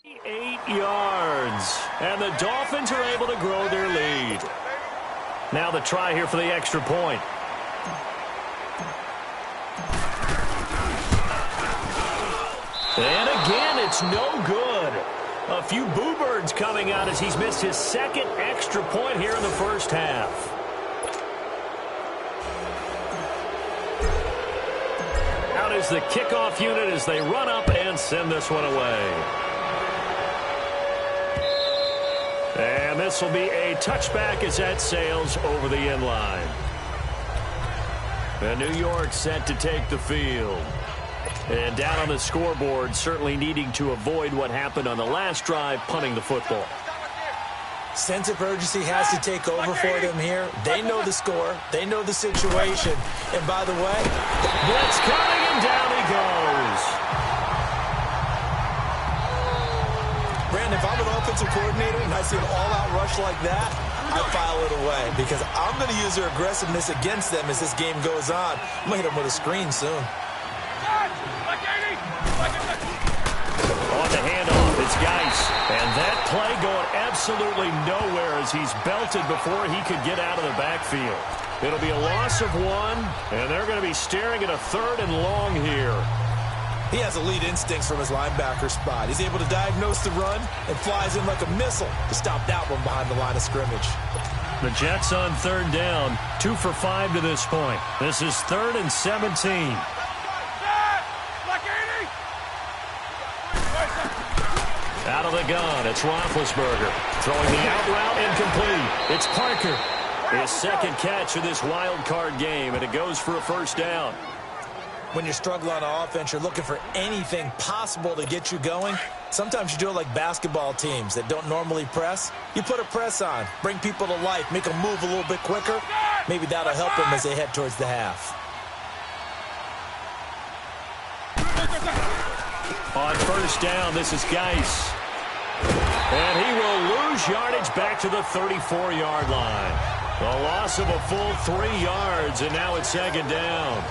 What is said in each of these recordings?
8 yards, and the Dolphins are able to grow their lead. Now the try here for the extra point. And again, it's no good. A few boo birds coming out as he's missed his second extra point here in the first half. Out is the kickoff unit as they run up and send this one away. And this will be a touchback as that sails over the end line. And New York set to take the field. And down on the scoreboard, certainly needing to avoid what happened on the last drive, punting the football. Sense of urgency has to take over for them here. They know the score. They know the situation. And by the way, blitz coming, and down he goes. Brandon, if I'm an offensive coordinator and I see an all-out rush like that, I file it away because I'm going to use their aggressiveness against them as this game goes on. I'm going to hit them with a screen soon. On the handoff, it's Geis. And that play going absolutely nowhere as he's belted before he could get out of the backfield. It'll be a loss of 1, and they're going to be staring at a 3rd and long here. He has elite instincts from his linebacker spot. He's able to diagnose the run and flies in like a missile to stop that one behind the line of scrimmage. The Jets on 3rd down, 2 for 5 to this point. This is 3rd and 17. Out of the gun, it's Roethlisberger. Throwing the out route, incomplete. It's Parker. His second catch of this wild card game, and it goes for a first down. When you're struggling on offense, you're looking for anything possible to get you going. Sometimes you do it like basketball teams that don't normally press. You put a press on, bring people to life, make them move a little bit quicker. Maybe that'll help them as they head towards the half. On first down, this is Geis. And he will lose yardage back to the 34-yard line. A loss of a full 3 yards, and now it's 2nd down.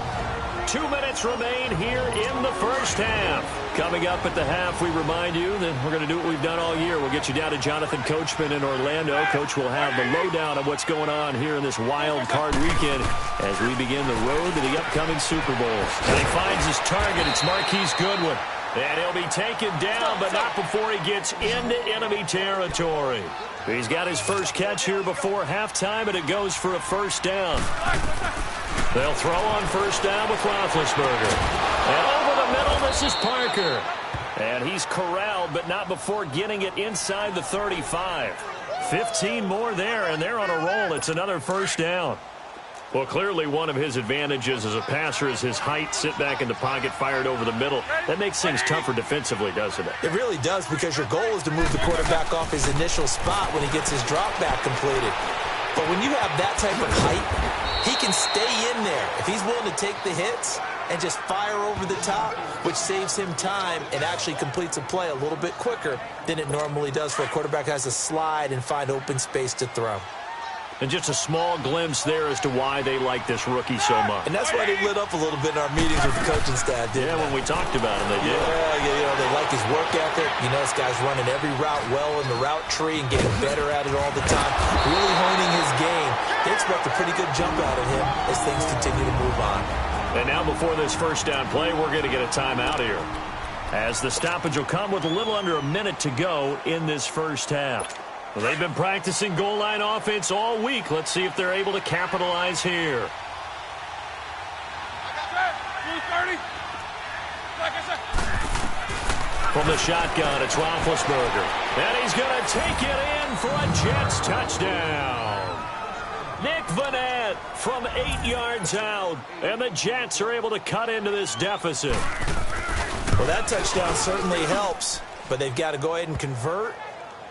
2 minutes remain here in the first half. Coming up at the half, we remind you that we're going to do what we've done all year. We'll get you down to Jonathan Coachman in Orlando. Coach will have the lowdown of what's going on here in this wild card weekend as we begin the road to the upcoming Super Bowl. And he finds his target. It's Marquise Goodwin. And he'll be taken down, but not before he gets into enemy territory. He's got his first catch here before halftime, and it goes for a first down. They'll throw on first down with Roethlisberger. And over the middle, this is Parker. And he's corralled, but not before getting it inside the 35. 15 more there, and they're on a roll. It's another first down. Well, clearly one of his advantages as a passer is his height, sit back in the pocket, fired over the middle. That makes things tougher defensively, doesn't it? It really does, because your goal is to move the quarterback off his initial spot when he gets his drop back completed. But when you have that type of height, he can stay in there. If he's willing to take the hits and just fire over the top, which saves him time and actually completes a play a little bit quicker than it normally does for a quarterback who has to slide and find open space to throw. And just a small glimpse there as to why they like this rookie so much. And that's why they lit up a little bit in our meetings with the coaching staff, didn't they? When we talked about him, they did. Yeah, they like his work ethic. You know, this guy's running every route well in the route tree and getting better at it all the time. Really honing his game. They expect a pretty good jump out of him as things continue to move on. And now before this first down play, we're going to get a timeout here, as the stoppage will come with a little under a minute to go in this first half. Well, they've been practicing goal line offense all week. Let's see if they're able to capitalize here. From the shotgun, it's Roethlisberger. And he's going to take it in for a Jets touchdown. Nick Vannett from 8 yards out. And the Jets are able to cut into this deficit. Well, that touchdown certainly helps, but they've got to go ahead and convert,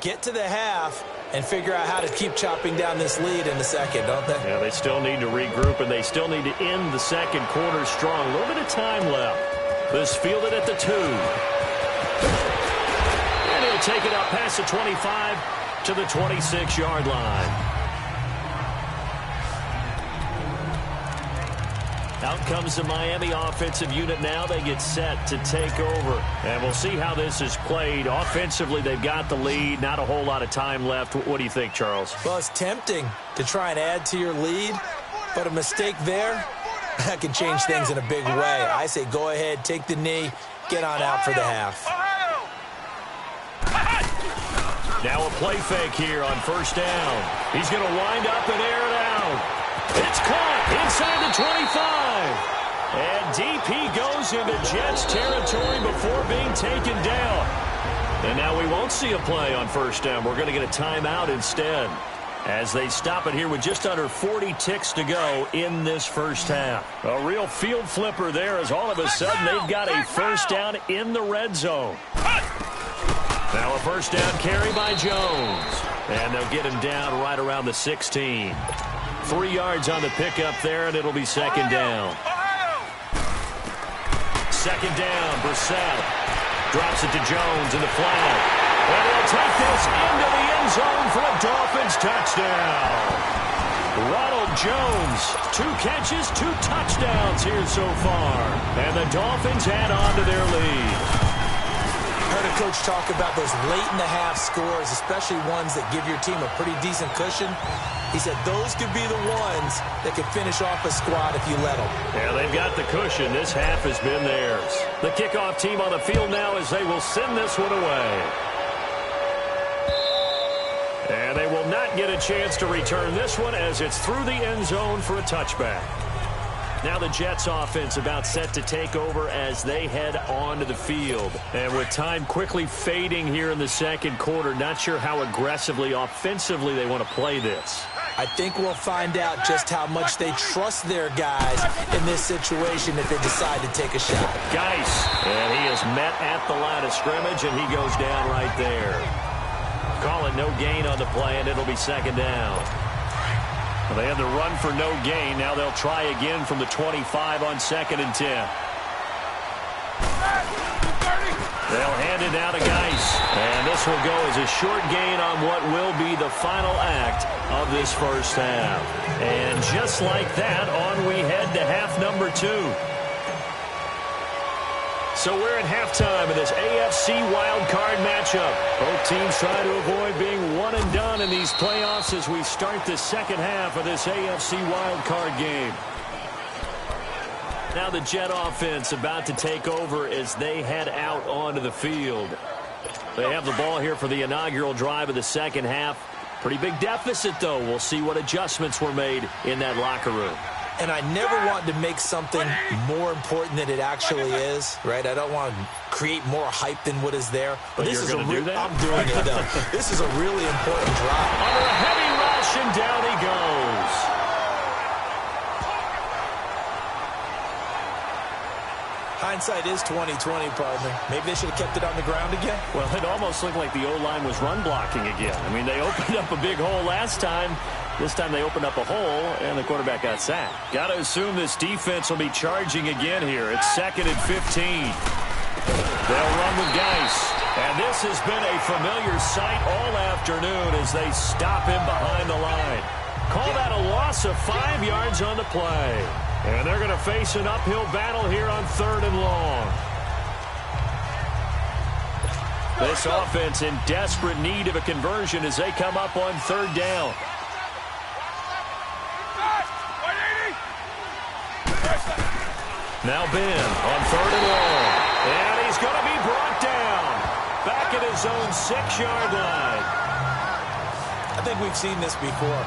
get to the half, and figure out how to keep chopping down this lead in the second, don't they? Yeah, they still need to regroup, and they still need to end the second quarter strong. A little bit of time left. This fielded at the 2. And he'll take it up past the 25 to the 26-yard line. Out comes the Miami offensive unit now. They get set to take over. And we'll see how this is played. Offensively, they've got the lead. Not a whole lot of time left. What do you think, Charles? Well, it's tempting to try and add to your lead, but a mistake there, that can change things in a big way. I say go ahead, take the knee, get on out for the half. Now a play fake here on first down. He's going to wind up and air it out. It's caught inside the 25. And DP goes into Jets territory before being taken down. And now we won't see a play on first down. We're going to get a timeout instead as they stop it here with just under 40 ticks to go in this first half. A real field flipper there as all of a sudden they've got a first down in the red zone. Now a first down carry by Jones. And they'll get him down right around the 16. 3 yards on the pickup there, and it'll be second down. Second down, Brissett. Drops it to Jones in the flat. And he'll take this into the end zone for a Dolphins touchdown. Ronald Jones, 2 catches, 2 touchdowns here so far. And the Dolphins add on to their lead. Heard a coach talk about those late-in-the-half scores, especially ones that give your team a pretty decent cushion. He said those could be the ones that could finish off a squad if you let them. Yeah, they've got the cushion. This half has been theirs. The kickoff team on the field now as they will send this one away. And they will not get a chance to return this one as it's through the end zone for a touchback. Now the Jets offense about set to take over as they head onto the field. And with time quickly fading here in the second quarter, not sure how aggressively, offensively they want to play this. I think we'll find out just how much they trust their guys in this situation if they decide to take a shot. Geis, and he is met at the line of scrimmage, and he goes down right there. Call it no gain on the play, and it'll be second down. Well, they had the run for no gain. Now they'll try again from the 25 on 2nd and 10. They'll hand it now to Geis. And this will go as a short gain on what will be the final act of this first half. And just like that, on we head to half number 2. So we're at halftime in this AFC wildcard matchup. Both teams try to avoid being one and done in these playoffs as we start the second half of this AFC wildcard game. Now the Jet offense about to take over as they head out onto the field. They have the ball here for the inaugural drive of the second half. Pretty big deficit, though. We'll see what adjustments were made in that locker room. And I never want to make something more important than it actually is, right? I don't want to create more hype than what is there. But this is do that? I'm doing it, though. This is a really important drive. Under a heavy rush, and down he goes. Hindsight is 20/20, partner. Maybe they should have kept it on the ground again. Well, it almost looked like the O-line was run blocking again. I mean, they opened up a big hole last time. This time they opened up a hole, and the quarterback got sacked. Got to assume this defense will be charging again here. It's 2nd and 15. They'll run with Geis. And this has been a familiar sight all afternoon as they stop him behind the line. Call that a loss of 5 yards on the play. And they're going to face an uphill battle here on 3rd and long. This offense in desperate need of a conversion as they come up on 3rd down. Now Ben on 3rd and long. And he's going to be brought down. Back at his own 6-yard line. I think we've seen this before.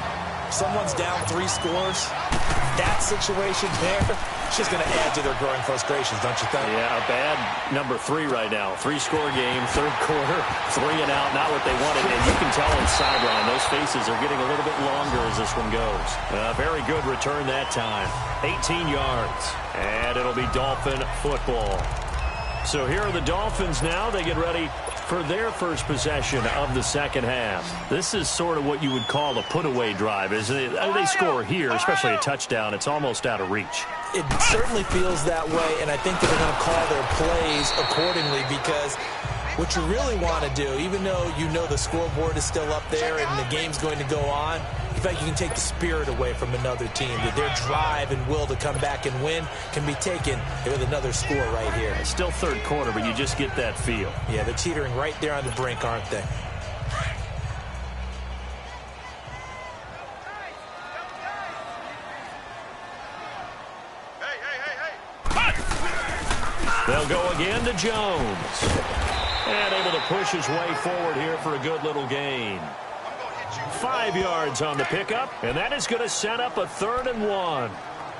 Someone's down 3 scores. That situation there, it's just going to add to their growing frustrations, don't you think? Yeah, a bad number 3 right now. 3-score game, 3rd quarter, 3 and out, not what they wanted. And you can tell on the sideline, those faces are getting a little bit longer as this one goes. Very good return that time. 18 yards, and it'll be Dolphin football. So here are the Dolphins now. They get ready for their first possession of the second half. This is sort of what you would call a put-away drive, isn't it? They score here, especially a touchdown. It's almost out of reach. It certainly feels that way, and I think that they're going to call their plays accordingly because What you really want to do, even though you know the scoreboard is still up there and the game's going to go on, in fact, you can take the spirit away from another team. That their drive and will to come back and win can be taken with another score right here. It's still third quarter, but you just get that feel. Yeah, they're teetering right there on the brink, aren't they? They'll go again to Jones. And able to push his way forward here for a good little gain. 5 yards on the pickup, and that is going to set up a 3rd and 1.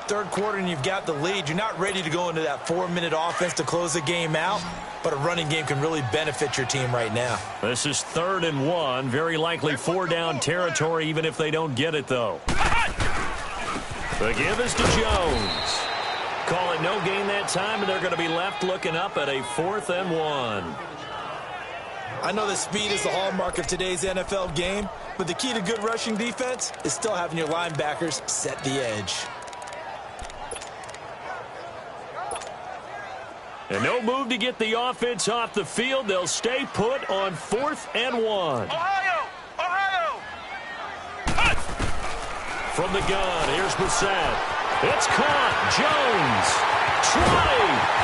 Third quarter and you've got the lead. You're not ready to go into that 4-minute offense to close the game out, but a running game can really benefit your team right now. This is 3rd and 1. Very likely 4-down territory, even if they don't get it, though. The give is to Jones. Call it no gain that time, and they're going to be left looking up at a 4th and 1. I know that speed is the hallmark of today's NFL game, but the key to good rushing defense is still having your linebackers set the edge. And no move to get the offense off the field. They'll stay put on 4th and 1. Ohio! Ohio! From the gun, here's Brissett. It's caught. Jones. Try.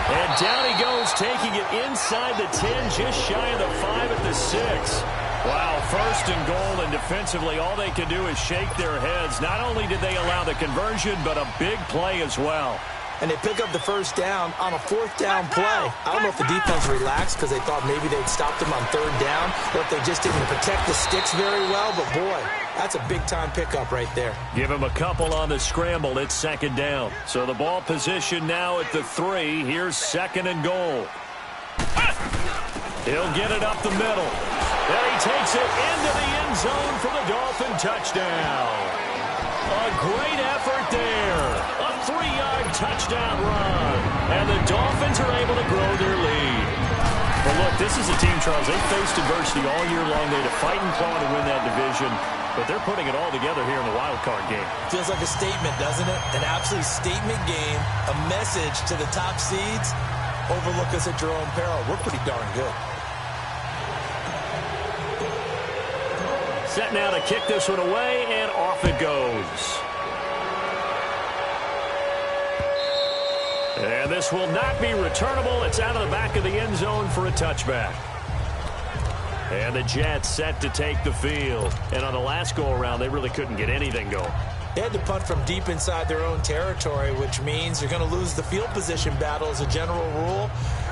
And down he goes, taking it inside the 10, just shy of the 5 at the 6. Wow, 1st and goal, and defensively all they can do is shake their heads. Not only did they allow the conversion, but a big play as well. And they pick up the 1st down on a 4th down play. I don't know if the defense relaxed because they thought maybe they'd stop them on 3rd down, or if they just didn't protect the sticks very well. But, boy, that's a big-time pickup right there. Give him a couple on the scramble. It's 2nd down. So the ball position now at the 3. Here's 2nd and goal. He'll get it up the middle. Then he takes it into the end zone for the Dolphin touchdown. A great effort there. A 3-yard touchdown run. And the Dolphins are able to grow their lead. Well, look, this is a team, Charles. They faced adversity all year long. They had to fight and claw to win that division. But they're putting it all together here in the wild card game. Feels like a statement, doesn't it? An absolute statement game. A message to the top seeds. Overlook us at your own peril. We're pretty darn good. Set now to kick this one away, and off it goes. And this will not be returnable. It's out of the back of the end zone for a touchback. And the Jets set to take the field. And on the last go-around, they really couldn't get anything going. They had to punt from deep inside their own territory, which means you're going to lose the field position battle as a general rule.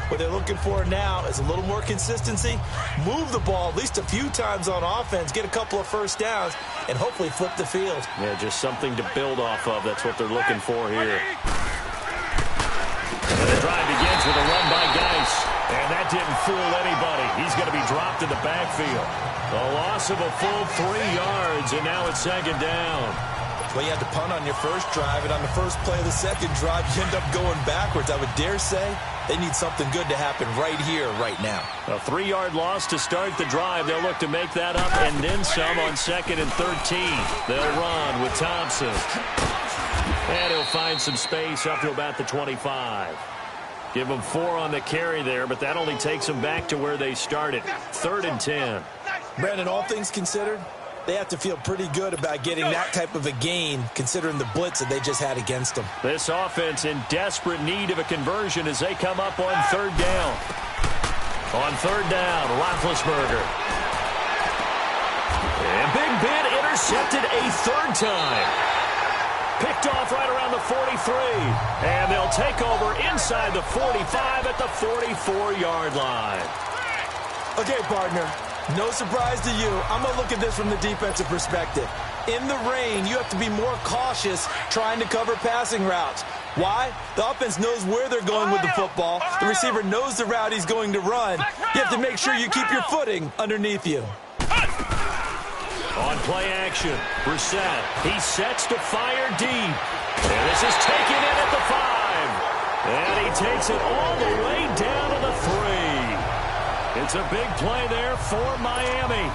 What they're looking for now is a little more consistency, move the ball at least a few times on offense, get a couple of 1st downs, and hopefully flip the field. Yeah, just something to build off of. That's what they're looking for here. And the drive begins with a run by Geis. And that didn't fool anybody. He's going to be dropped in the backfield. A loss of a full 3 yards, and now it's 2nd down. Well, you had to punt on your first drive, and on the first play of the second drive, you end up going backwards. I would dare say they need something good to happen right here, right now. A 3-yard loss to start the drive. They'll look to make that up and then some on 2nd and 13. They'll run with Thompson. And he'll find some space up to about the 25. Give them 4 on the carry there, but that only takes them back to where they started. 3rd and 10. Brandon, all things considered, they have to feel pretty good about getting that type of a gain, considering the blitz that they just had against them. This offense in desperate need of a conversion as they come up on 3rd down. On 3rd down, Roethlisberger. And Big Ben intercepted a 3rd time. Picked off right around the 43. And they'll take over inside the 45 at the 44-yard line. Okay, partner. No surprise to you. I'm going to look at this from the defensive perspective. In the rain, you have to be more cautious trying to cover passing routes. Why? The offense knows where they're going with the football. The receiver knows the route he's going to run. You have to make sure you keep your footing underneath you. On play action, Brissett. He sets to fire deep. And this is taken in at the 5. And he takes it all the way down to the 3. It's a big play there for Miami.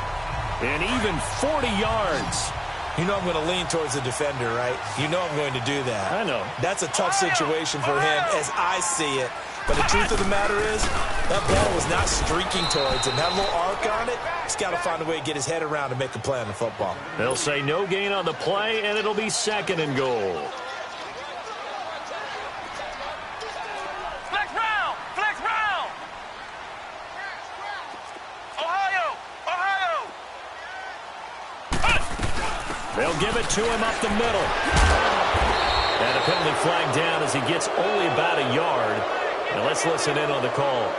And even 40 yards. You know I'm going to lean towards the defender, right? You know I'm going to do that. I know. That's a tough situation for him as I see it. But the truth of the matter is, that ball was not streaking towards him. That little arc on it, he's got to find a way to get his head around and make a play on the football. They'll say no gain on the play, and it'll be 2nd and goal. Flex round! Flex round! Ohio! Ohio! They'll give it to him up the middle. And a penalty flag down as he gets only about a yard. Now let's listen in on the call.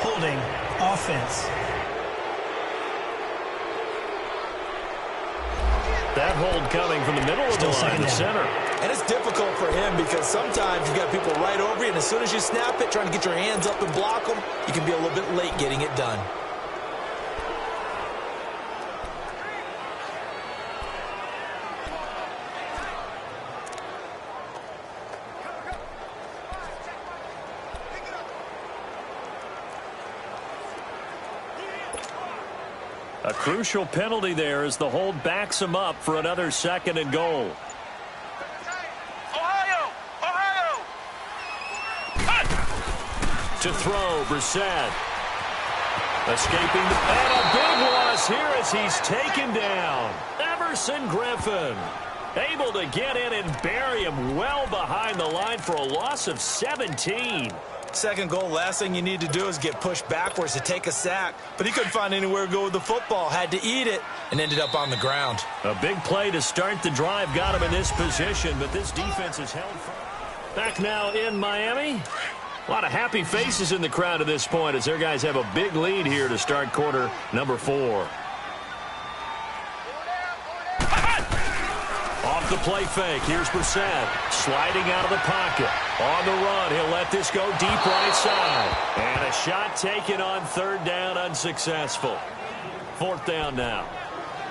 Holding offense. That hold coming from the middle of the line to center. And it's difficult for him because sometimes you got people right over you, and as soon as you snap it, trying to get your hands up and block them, you can be a little bit late getting it done. A crucial penalty there as the hold backs him up for another 2nd and goal. Ohio! Ohio! To throw, Brissett. Escaping, and a big loss here as he's taken down. Everson Griffin able to get in and bury him well behind the line for a loss of 17. Second goal, last thing you need to do is get pushed backwards to take a sack. But he couldn't find anywhere to go with the football, had to eat it, and ended up on the ground. A big play to start the drive got him in this position, but this defense is held firm. Back now in Miami. A lot of happy faces in the crowd at this point as their guys have a big lead here to start quarter number 4. Off the play fake. Here's Brissett sliding out of the pocket. On the run, he'll let this go deep right side. And a shot taken on 3rd down, unsuccessful. 4th down now.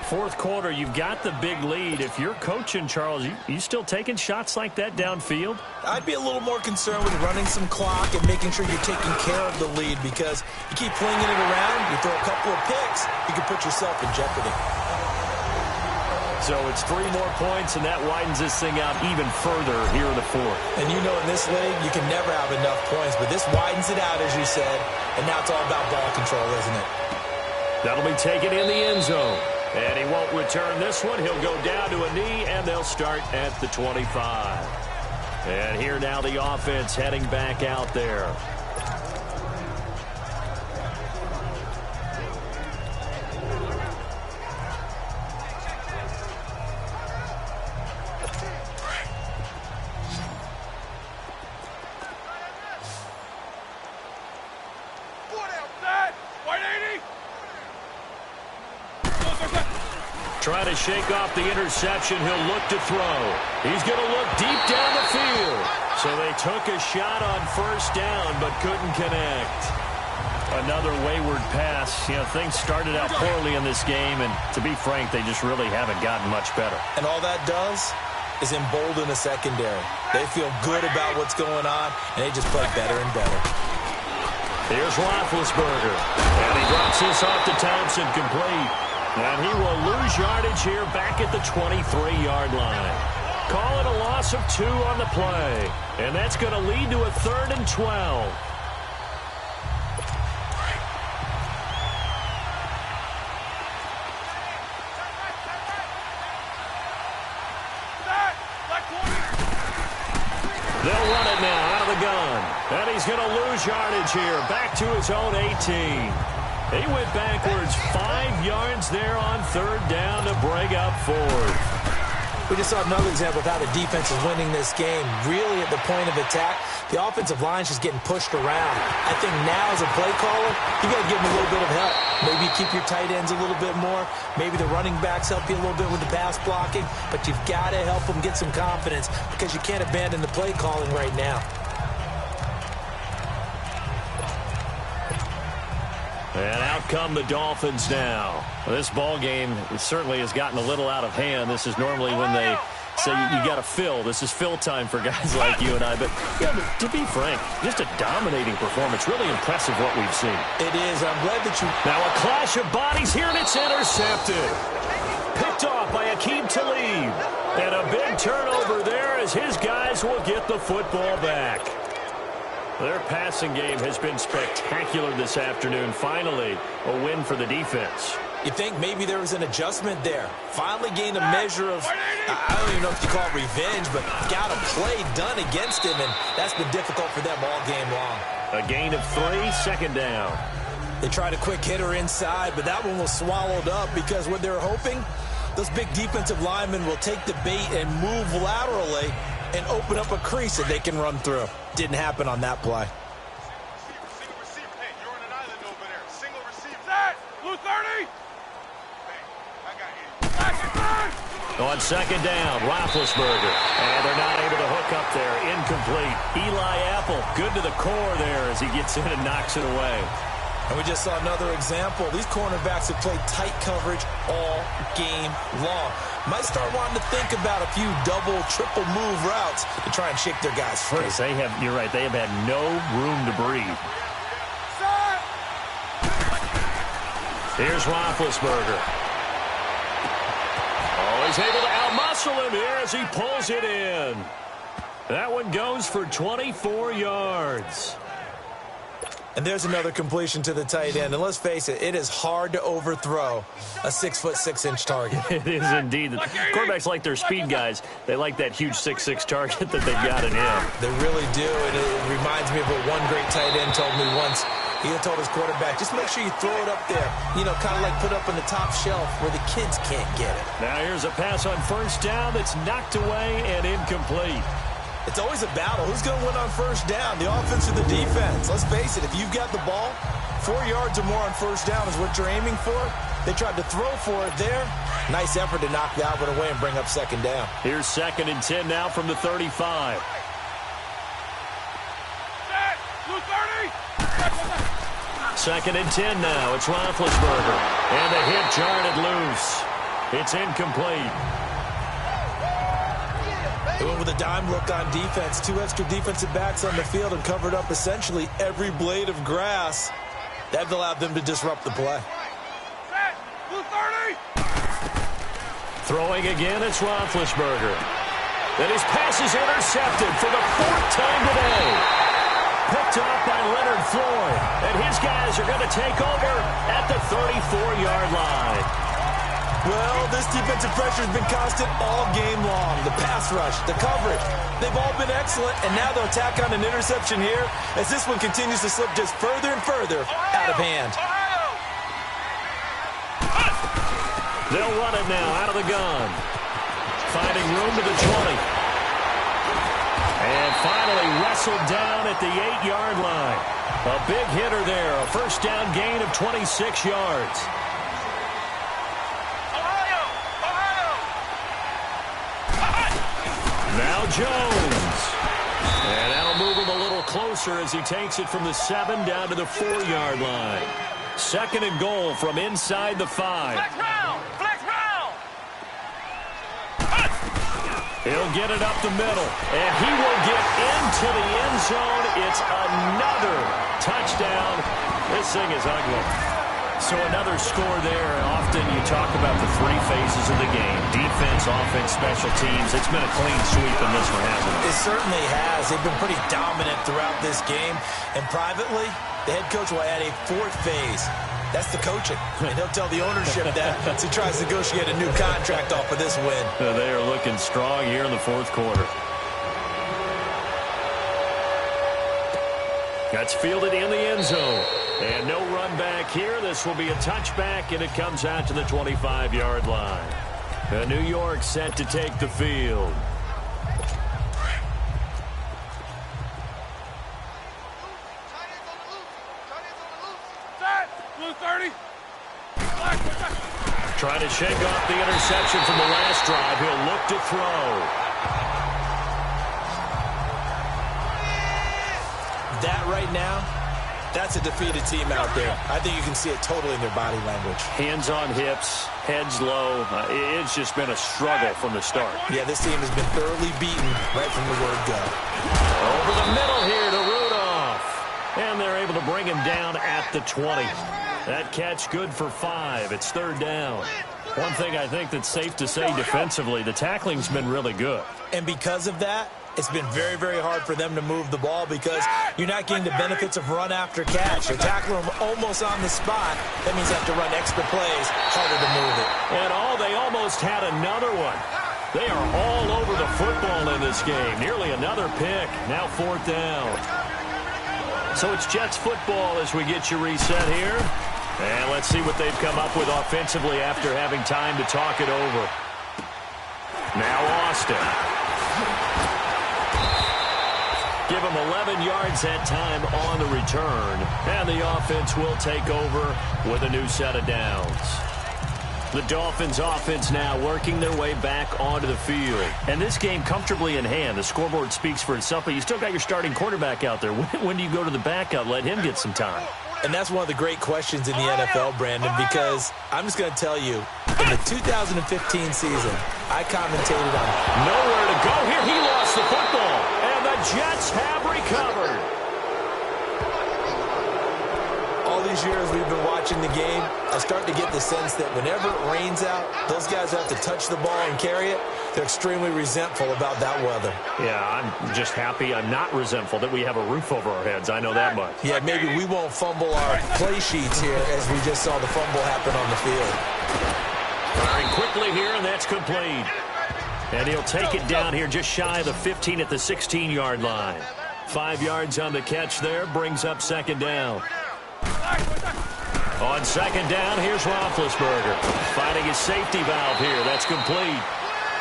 4th quarter, you've got the big lead. If you're coaching, Charles, you still taking shots like that downfield? I'd be a little more concerned with running some clock and making sure you're taking care of the lead, because you keep flinging it around, you throw a couple of picks, you can put yourself in jeopardy. So it's 3 more points, and that widens this thing out even further here in the 4th. And you know in this league, you can never have enough points, but this widens it out, as you said, and now it's all about ball control, isn't it? That'll be taken in the end zone. And he won't return this one. He'll go down to a knee, and they'll start at the 25. And here now the offense heading back out there. Trying to shake off the interception. He'll look to throw. He's going to look deep down the field. So they took a shot on 1st down, but couldn't connect. Another wayward pass. You know, things started out poorly in this game, and to be frank, they just really haven't gotten much better. And all that does is embolden the secondary. They feel good about what's going on, and they just play better and better. Here's Roethlisberger. And he drops this off to Thompson, complete. And he will lose yardage here back at the 23-yard line. Call it a loss of 2 on the play. And that's going to lead to a 3rd and 12. They'll run it now out of the gun. And he's going to lose yardage here back to his own 18. He went backwards 5 yards there on 3rd down to break up 4th. We just saw another example of how the defense is winning this game. Really at the point of attack, the offensive line's just getting pushed around. I think now as a play caller, you got to give them a little bit of help. Maybe keep your tight ends a little bit more. Maybe the running backs help you a little bit with the pass blocking. But you've got to help them get some confidence because you can't abandon the play calling right now. And out come the Dolphins now. Well, this ball game certainly has gotten a little out of hand. This is normally when they say you got to fill. This is fill time for guys like you and I. But yeah, to be frank, just a dominating performance. Really impressive what we've seen. It is. I'm glad that you... Now a clash of bodies here, and it's intercepted. Picked off Aqib Talib. And a big turnover there as his guys will get the football back. Their passing game has been spectacular this afternoon. Finally, a win for the defense. You think maybe there was an adjustment there. Finally gained a measure of, I don't even know if you call it revenge, but got a play done against him, and that's been difficult for them all game long. A gain of 3, second down. They tried a quick hitter inside, but that one was swallowed up because what they're hoping, those big defensive linemen will take the bait and move laterally and open up a crease that they can run through. Didn't happen on that play. Single receiver. Hey, you're on an island over there. Single receiver. Set. Blue 30. Hey, I got you. On second down, Roethlisberger. And they're not able to hook up there. Incomplete. Eli Apple, good to the core there as he gets in and knocks it away. And we just saw another example. These cornerbacks have played tight coverage all game long. Might start wanting to think about a few double, triple move routes to try and shake their guys free. They have, you're right, they have had no room to breathe. Here's Roethlisberger. Oh, he's able to outmuscle him here as he pulls it in. That one goes for 24 yards. And there's another completion to the tight end. And let's face it, it is hard to overthrow a 6'6" target. It is indeed. The quarterbacks like their speed guys. They like that huge 6'6" target that they've got in him. They really do. And it reminds me of what one great tight end told me once. He told his quarterback, just make sure you throw it up there. You know, kind of like put up on the top shelf where the kids can't get it. Now here's a pass on first down that's knocked away and incomplete. It's always a battle. Who's going to win on first down, the offense or the defense? Let's face it, if you've got the ball, 4 yards or more on first down is what you're aiming for. They tried to throw for it there. Nice effort to knock that one away and bring up second down. Here's 2nd and 10 now from the 35. Set. Blue 30. 2nd and 10 now. It's Roethlisberger. And the hit jarred loose. It's incomplete. They went with a dime look on defense. 2 extra defensive backs on the field and covered up essentially every blade of grass. That allowed them to disrupt the play. Set. Blue 30. Throwing again, it's Roethlisberger. And his pass is intercepted for the 4th time today. Picked off by Leonard Floyd. And his guys are going to take over at the 34-yard line. Well, this defensive pressure has been constant all game long. The pass rush, the coverage, they've all been excellent, and now they'll tack on an interception here as this one continues to slip just further and further out of hand. They'll run it now out of the gun. Finding room to the 20. And finally wrestled down at the 8-yard line. A big hitter there, a first down gain of 26 yards. Now Jones. And that'll move him a little closer as he takes it from the 7 down to the 4-yard line. 2nd and goal from inside the 5. Flex round. Flex round. He'll get it up the middle. And he will get into the end zone. It's another touchdown. This thing is ugly. So another score there. Often you talk about the 3 phases of the game. Defense, offense, special teams. It's been a clean sweep in this one, hasn't it? It certainly has. They've been pretty dominant throughout this game. And privately, the head coach will add a 4th phase. That's the coaching. And he'll tell the ownership that as he tries to negotiate a new contract off of this win. They are looking strong here in the 4th quarter. That's fielded in the end zone. And no run back here. This will be a touchback, and it comes out to the 25-yard line. New York set to take the field. Set. Blue 30. Trying to shake off the interception from the last drive. He'll look to throw. That right now, that's a defeated team out there. I think you can see it totally in their body language. Hands on hips, heads low. It's just been a struggle from the start. Yeah, this team has been thoroughly beaten right from the word go. Over the middle here to Rudolph. And they're able to bring him down at the 20. That catch good for 5. It's 3rd down. One thing I think that's safe to say defensively, the tackling's been really good. And because of that, it's been very, very hard for them to move the ball because you're not getting the benefits of run after catch. You're tackling them almost on the spot. That means you have to run extra plays, harder to move it. And they almost had another one. They are all over the football in this game. Nearly another pick. Now 4th down. So it's Jets football as we get you reset here. And let's see what they've come up with offensively after having time to talk it over. Now Austin. Give him 11 yards that time on the return. And the offense will take over with a new set of downs. The Dolphins offense now working their way back onto the field. And this game comfortably in hand. The scoreboard speaks for itself, but you still got your starting quarterback out there. When do you go to the backup, let him get some time? And that's one of the great questions in the NFL, Brandon, because I'm just going to tell you, in the 2015 season, I commentated on nowhere to go here. He lost the football, and the Jets have recovered. All these years we've been watching the game, I start to get the sense that whenever it rains out, those guys have to touch the ball and carry it. They're extremely resentful about that weather. Yeah, I'm just happy I'm not resentful that we have a roof over our heads. I know that much. Yeah, maybe we won't fumble our play sheets here as we just saw the fumble happen on the field. Firing quickly here, and that's complete. And he'll take it down here just shy of the 15 at the 16-yard line. 5 yards on the catch there, brings up 2nd down. On 2nd down, here's Roethlisberger. Finding his safety valve here. That's complete.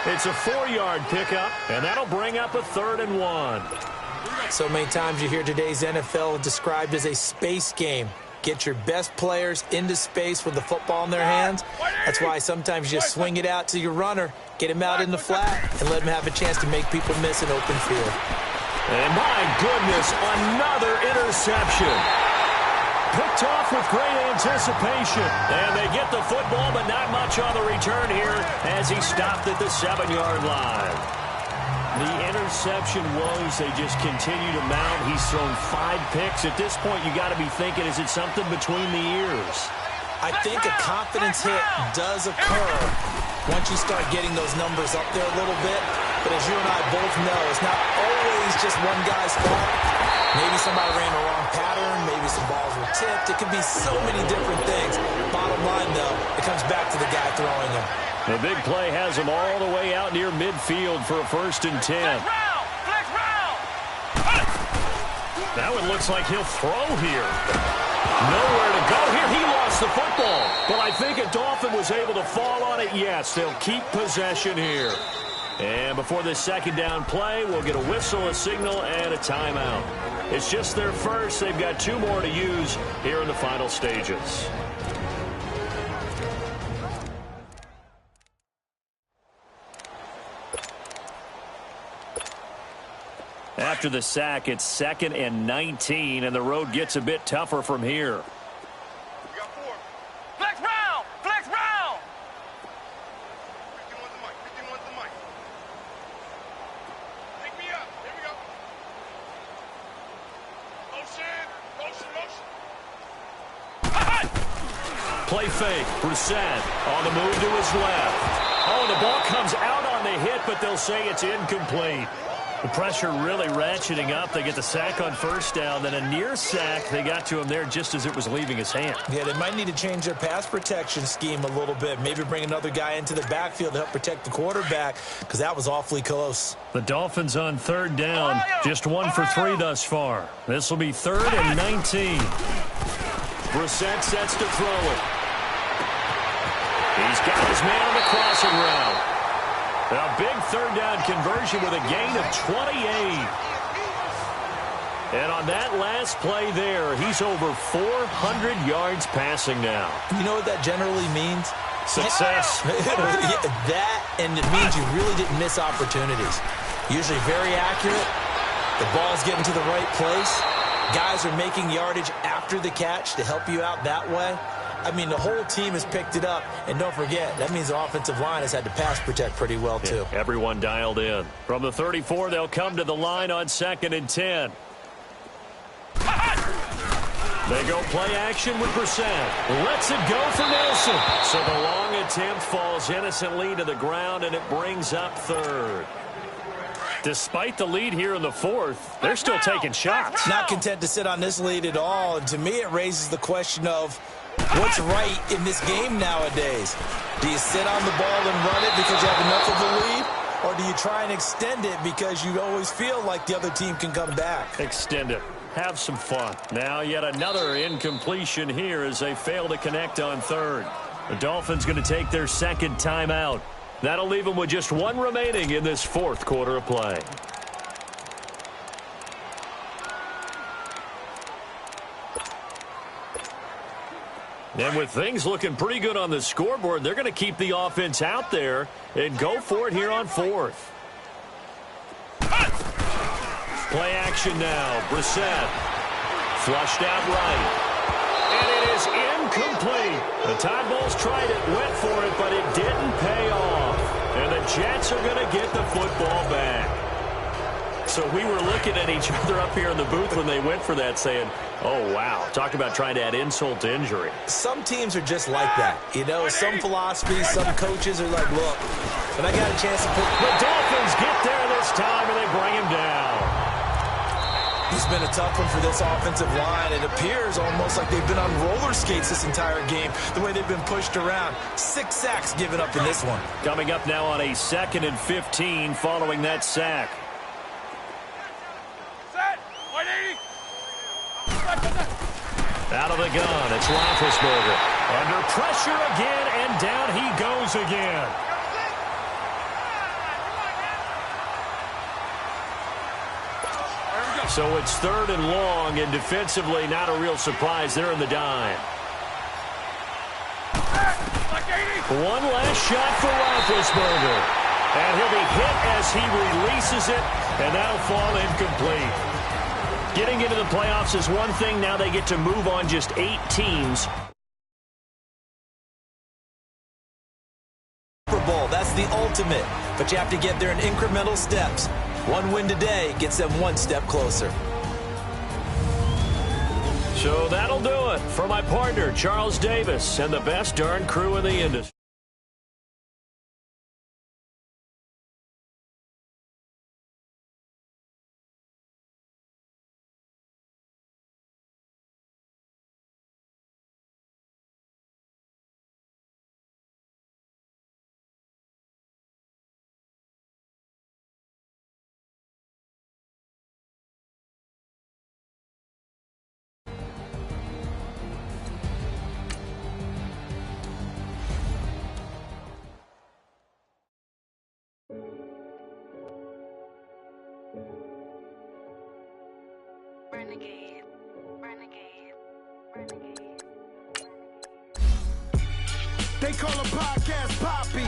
It's a 4-yard pickup, and that'll bring up a 3rd and 1. So many times you hear today's NFL described as a space game. Get your best players into space with the football in their hands. That's why sometimes you just swing it out to your runner, get him out in the flat, and let him have a chance to make people miss an open field. And my goodness, another interception. Picked off with great anticipation. And they get the football, but not much on the return here as he stopped at the 7-yard line. The interception woes, they just continue to mount. He's thrown 5 picks. At this point, you got to be thinking, is it something between the ears? I think a confidence hit does occur once you start getting those numbers up there a little bit. But as you and I both know, it's not always just one guy's fault. Maybe somebody ran the wrong pattern. Maybe some balls were tipped. It could be so many different things. Bottom line, though, it comes back to the guy throwing them. The big play has him all the way out near midfield for a 1st and 10. That one looks like he'll throw here. Nowhere to go here. He lost the football. But I think a Dolphin was able to fall on it. Yes, they'll keep possession here. And before this 2nd down play, we'll get a whistle, a signal, and a timeout. It's just their first. They've got 2 more to use here in the final stages. After the sack, it's 2nd and 19, and the road gets a bit tougher from here. We got 4. Flex round! Flex round! 51's the mic. 51's the mic. Pick me up. Here we go. Motion. Motion. Motion. Play fake. Brissett on the move to his left. Oh, the ball comes out on the hit, but they'll say it's incomplete. The pressure really ratcheting up. They get the sack on 1st down, then a near sack. They got to him there just as it was leaving his hand. Yeah, they might need to change their pass protection scheme a little bit. Maybe bring another guy into the backfield to help protect the quarterback, because that was awfully close. The Dolphins on 3rd down. Just 1 for 3 thus far. This will be 3rd and 19. Brissett sets to throw it. He's got his man on the crossing route. A big 3rd down conversion with a gain of 28. And on that last play there, he's over 400 yards passing now. You know what that generally means? Success. That, and it means you really didn't miss opportunities. Usually very accurate. The ball's getting to the right place. Guys are making yardage after the catch to help you out that way. I mean, the whole team has picked it up. And don't forget, that means the offensive line has had to pass protect pretty well, too. Yeah, everyone dialed in. From the 34, they'll come to the line on 2nd and 10. They go play action with Brissett. Lets it go for Nelson. So the long attempt falls innocently to the ground, and it brings up third. Despite the lead here in the fourth, they're still taking shots. Not content to sit on this lead at all. And to me, it raises the question of what's right in this game nowadays. Do you sit on the ball and run it because you have enough of a lead? Or do you try and extend it because you always feel like the other team can come back? Extend it. Have some fun. Now yet another incompletion here as they fail to connect on third. The Dolphins going to take their second timeout. That'll leave them with just one remaining in this fourth quarter of play. And with things looking pretty good on the scoreboard, they're going to keep the offense out there and go for it here on fourth. Play action now. Brissett. Flushed out right. And it is incomplete. The Tide Bulls tried it, went for it, but it didn't pay off. And the Jets are going to get the football back. So we were looking at each other up here in the booth when they went for that saying, oh, wow. Talk about trying to add insult to injury. Some teams are just like that. You know, some philosophies, some coaches are like, look, when I got a chance to put... The Dolphins get there this time, and they bring him down. He's been a tough one for this offensive line. It appears almost like they've been on roller skates this entire game, the way they've been pushed around. 6 sacks given up in this one. Coming up now on a 2nd and 15 following that sack. Set. 180. Out of the gun, it's Roethlisberger. Under pressure again, and down he goes again. So it's 3rd and long, and defensively not a real surprise. They're in the dime. One last shot for Roethlisberger. And he'll be hit as he releases it, and that'll fall incomplete. Getting into the playoffs is one thing. Now they get to move on just 8 teams. Super Bowl, that's the ultimate. But you have to get there in incremental steps. One win today gets them one step closer. So that'll do it for my partner, Charles Davis, and the best darn crew in the industry. Renegade, renegade, renegade. They call a podcast Poppy.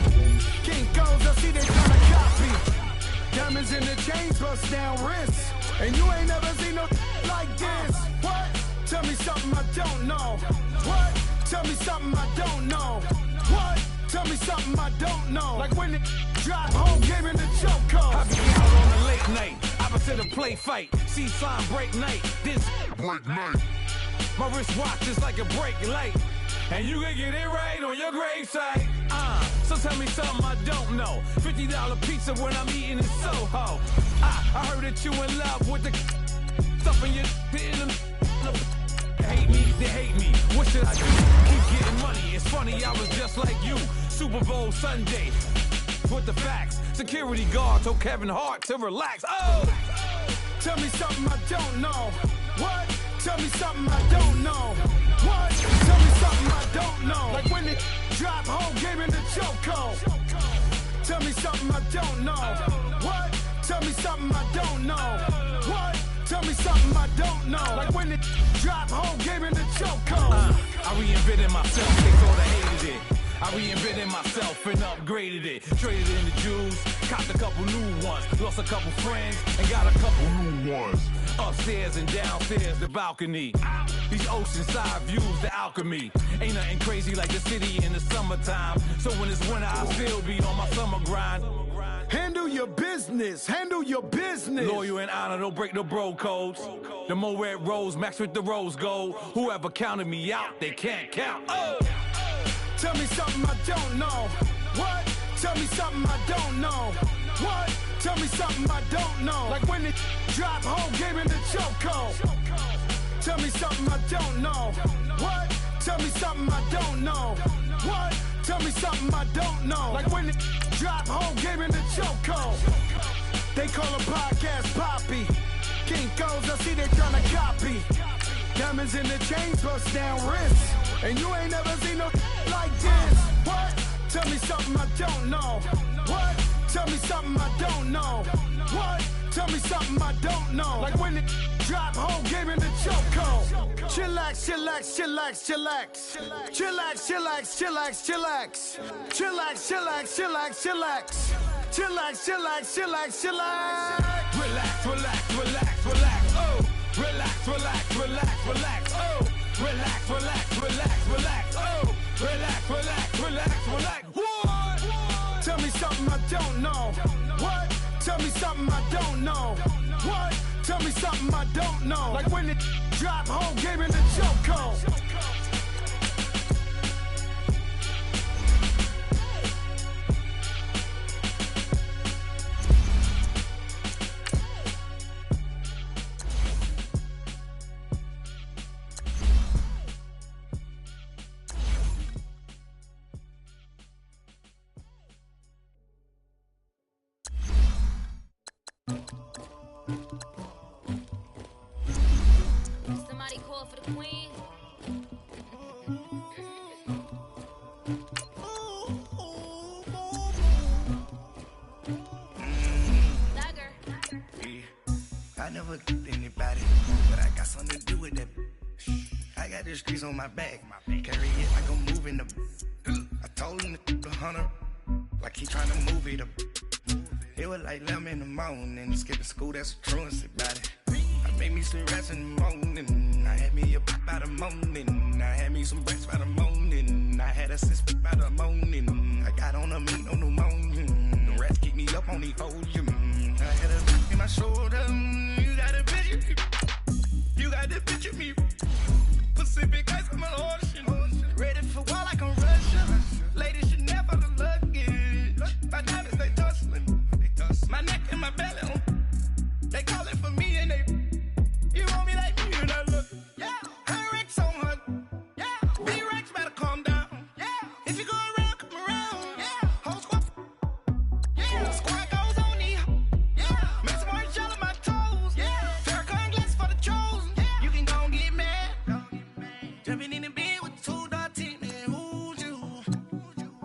King goes, I see they tryna copy. Diamonds in the chains, bust down wrists. And you ain't never seen no like this. What? Tell me something I don't know. What? Tell me something I don't know. What? Tell me something I don't know. Like when the drop home game in the chokehold. I be out on a late night, opposite a play fight. See sign break night, this break night. My wristwatch is like a break light. And you can get it right on your gravesite. So tell me something I don't know. $50 pizza when I'm eating in Soho. I heard that you in love with the stuff in your in hate me, they hate me. What should I do? Keep getting money. It's funny, I was just like you. Super Bowl Sunday. With the facts. Security guard told Kevin Hart to relax. Oh! Tell me something I don't know. What? Tell me something I don't know. What? Tell me something I don't know. Like when it drop home game in the chokehold. Tell me something I don't know. What? Tell me something I don't know. What? Tell me something I don't know. Like when it drop home game in the chokehold. I reinvented myself, they thought I hated it. I reinvented myself and upgraded it. Traded in the Jews, copped a couple new ones. Lost a couple friends and got a couple new ones. Upstairs and downstairs, the balcony. These oceanside views, the alchemy. Ain't nothing crazy like the city in the summertime. So when it's winter, I still be on my summer grind. Handle your business, handle your business. Loyal and honor, don't break the bro codes. The more red rose, max with the rose gold. Whoever counted me out, they can't count. Oh! Tell me something I don't know. What? Tell me something I don't know. What? Tell me something I don't know. Like when it drop, whole game in the chokehold. Tell me something I don't know. What? Tell me something I don't know. What? Tell me something I don't know. Like when it drop, whole game in the chokehold. They call a podcast Poppy. Kinkos, I see they tryna copy. Diamonds in the chains, bust down wrists. And you ain't never seen no like this. What? Tell me something I don't know. What? Tell me something I don't know. What? Tell me something I don't know. Like when it drop, whole game in the chokehold. Chillax, chillax, chillax, chillax. Chillax, chillax, chillax, chillax. Chillax, chillax, chillax, chillax. Chillax, chillax, chillax, chillax. Relax, relax, relax, relax. Oh. Relax, relax, relax, relax. Oh. Relax, relax, relax, relax. Oh. Relax, relax, relax, relax. What? Tell me something I don't know. What? Tell me something I don't know. What? Tell me something I don't know. Like when it drop, whole game in the chokehold. Somebody call for the queen. Dagger. Yeah. I never did anybody, but I got something to do with that. I got the streets on my back, carry it like I'm moving the. I told him to 100, like he trying to move it up. It was like 11 in the morning, skipping school, that's a truancy about it. I made me some rest in the morning, I had me a pop by the morning, I had me some breast by the morning, I had a sis by the morning, I got on a meat on the morning, the rats keep me up on the volume, I had a back in my shoulder, you got a picture, you got the picture me, Pacific ice on my ocean, ready for war like I'm Russian, ladies should never the luggage, my diamonds they tussling. My neck and my belly, they calling for me and they, you want me like me and I look, yeah, her Rex on her, yeah, B-Rex better calm down, yeah, if you go around, come around, yeah, whole squad, yeah, squad goes on me, yeah, make some orange gel on my toes, yeah, Farrakhan glass for the chosen, yeah, you can go and get mad, jumping in the bed with 2 dark teeth, man, who's you,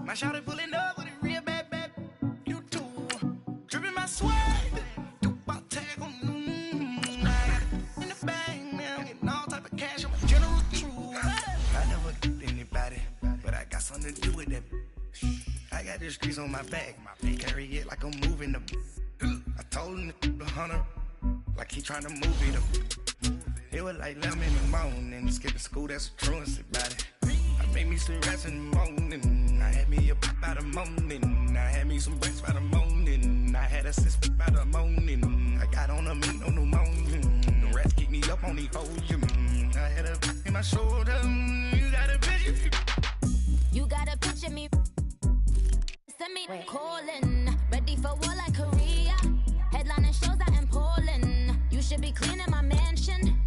my shawty pulling up with a real bad, you too. Dripping my swag, about tag on in the bag now, getting all type of cash. I'm a general true. I never did anybody, but I got something to do with that. I got the streets on my back, carry it like I'm moving the. I told him to 100, like he trying to move it up. It was like 11 in the morning, skipping school, that's a truancy about it. I made me some rest in the morning, I had me a pop by the morning, I had me some breast by the morning, I had a sis by the morning, I got on a meat on the morning, the rats keep me up on the volume, I had a in my shoulder, you got a picture. You got a picture me. Send me calling. Ready for war like Korea. Headlining shows out in Poland. You should be cleaning my mansion.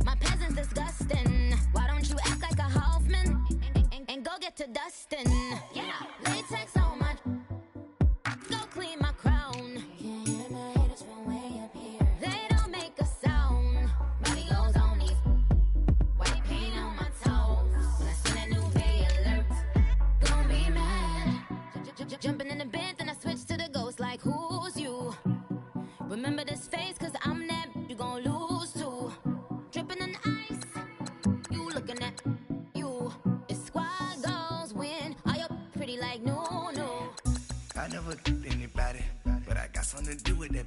My peasants disgusting. Why don't you act like a Hoffman and go get to dustin'? Yeah, latex on my. Go clean my crown. Can't hear my haters from way up here. They don't make a sound. Body goes on these. White paint on my toes. When I send a new pay alert, gon' be mad. Jumping in the bed, then I switch to the ghost like who's you? Remember this face, cause I'm that you gon' lose too. Dripping in ice, you looking at you. It's squad goals win. Are you pretty like no? I never did anybody, but I got something to do with that.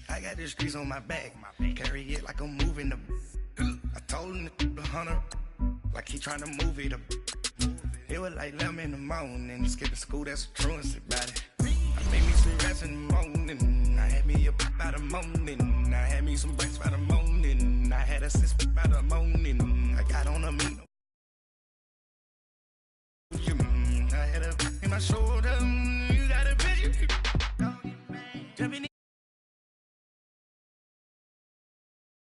I got the streets on my back, carry it like I'm moving the. I told him to 100, like he trying to move it up. It was like 11 in the morning, skipping school, that's a truancy about it. I made me some rest in the morning, I had me a pop out of morning, I had me some breakfast by the morning, I had a six by the morning, I got on a meat. I had a in my shoulder, you got a vision. Jumping